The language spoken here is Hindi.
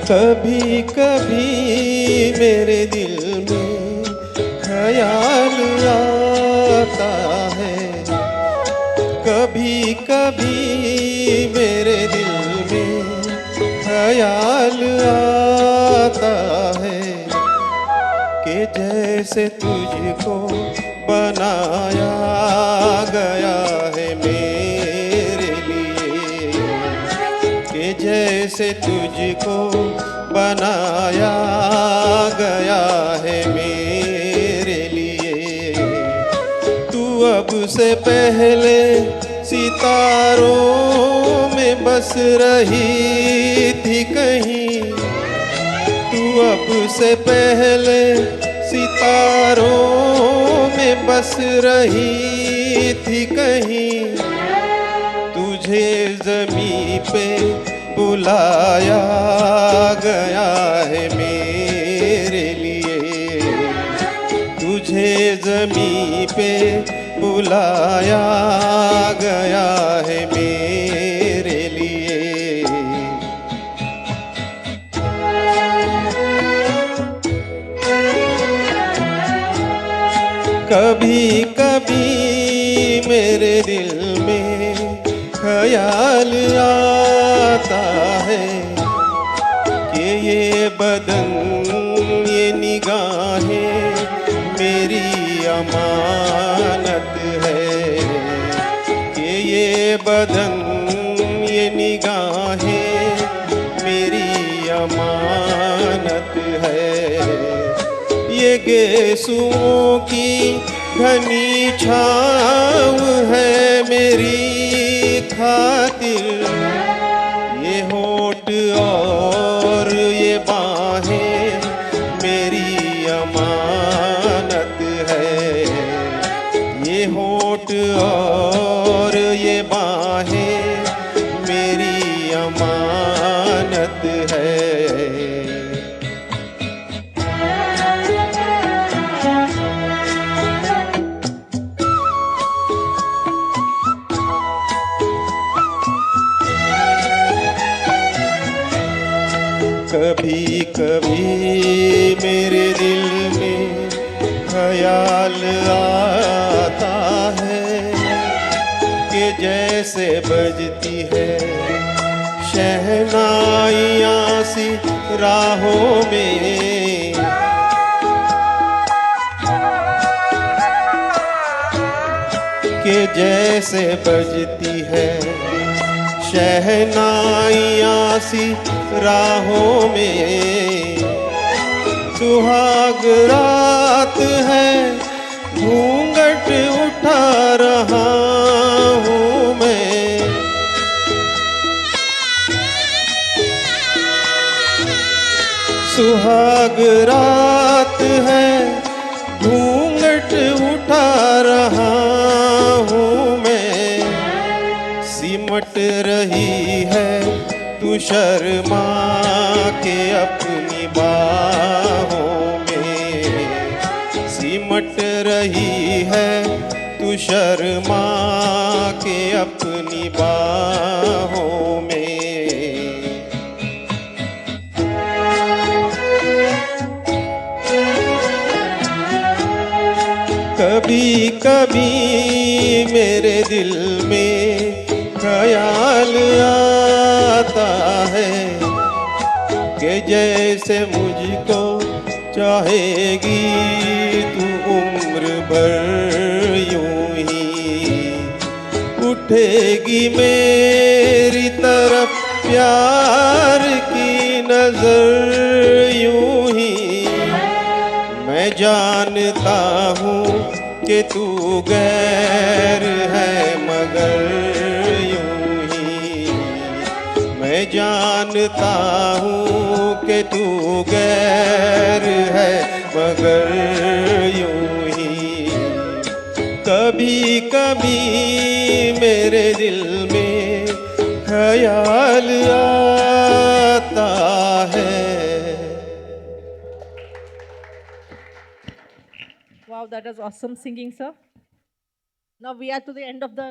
कभी कभी मेरे दिल में ख्याल आता है, कभी कभी मेरे दिल में ख्याल आता है कि जैसे तुझको बनाया गया है मेरे लिए, कि जैसे तुझको बनाया गया है मेरे लिए। तू अब से पहले सितारों में बस रही थी कहीं, तू अब से पहले सितारों में बस रही थी कहीं। तुझे ज़मीं पे बुलाया गया है मेरे लिए, तुझे ज़मीं पे बुलाया गया है मेरे लिए। कभी कभी मेरे दिल में ख्याल आता है कि ये बदन ये निगाहें मेरी अमानत है, कि ये बदन ये निगाहें मेरी अमानत है। ये गेसुओं की घनी छाँव है मेरी खातिर, ये होठ और ये बाहें मेरी अमानत है, ये होठ और ये बाहें मेरी अमानत है। कभी कभी मेरे दिल में ख्याल आता है कि जैसे बजती है शहनाइयाँ सी राहों में, कि जैसे बजती है शहनाइयाँ सी राहों में। सुहाग रात है घूंघट उठा रहा हूँ मैं, सुहाग रात है घूंघट उठा रहा हूँ मैं। सिमट रही है तू शर्मा के अपनी बाहों में, सिमट रही है तू शर्मा के अपनी बाहों में। कभी कभी मेरे दिल में ख्याल आता है कि जैसे मुझको चाहेगी तू उम्र भर यूं ही, उठेगी मेरी तरफ प्यार की नजर यूं ही। मैं जानता हूँ कि तू गैर है मगर यूं ही, मैं जानता हूँ कि तू गैर है मगर यूं ही। कभी कभी मेरे दिल में ख्याल आता है। Wow, that was awesome singing, sir. Now we are to the end of the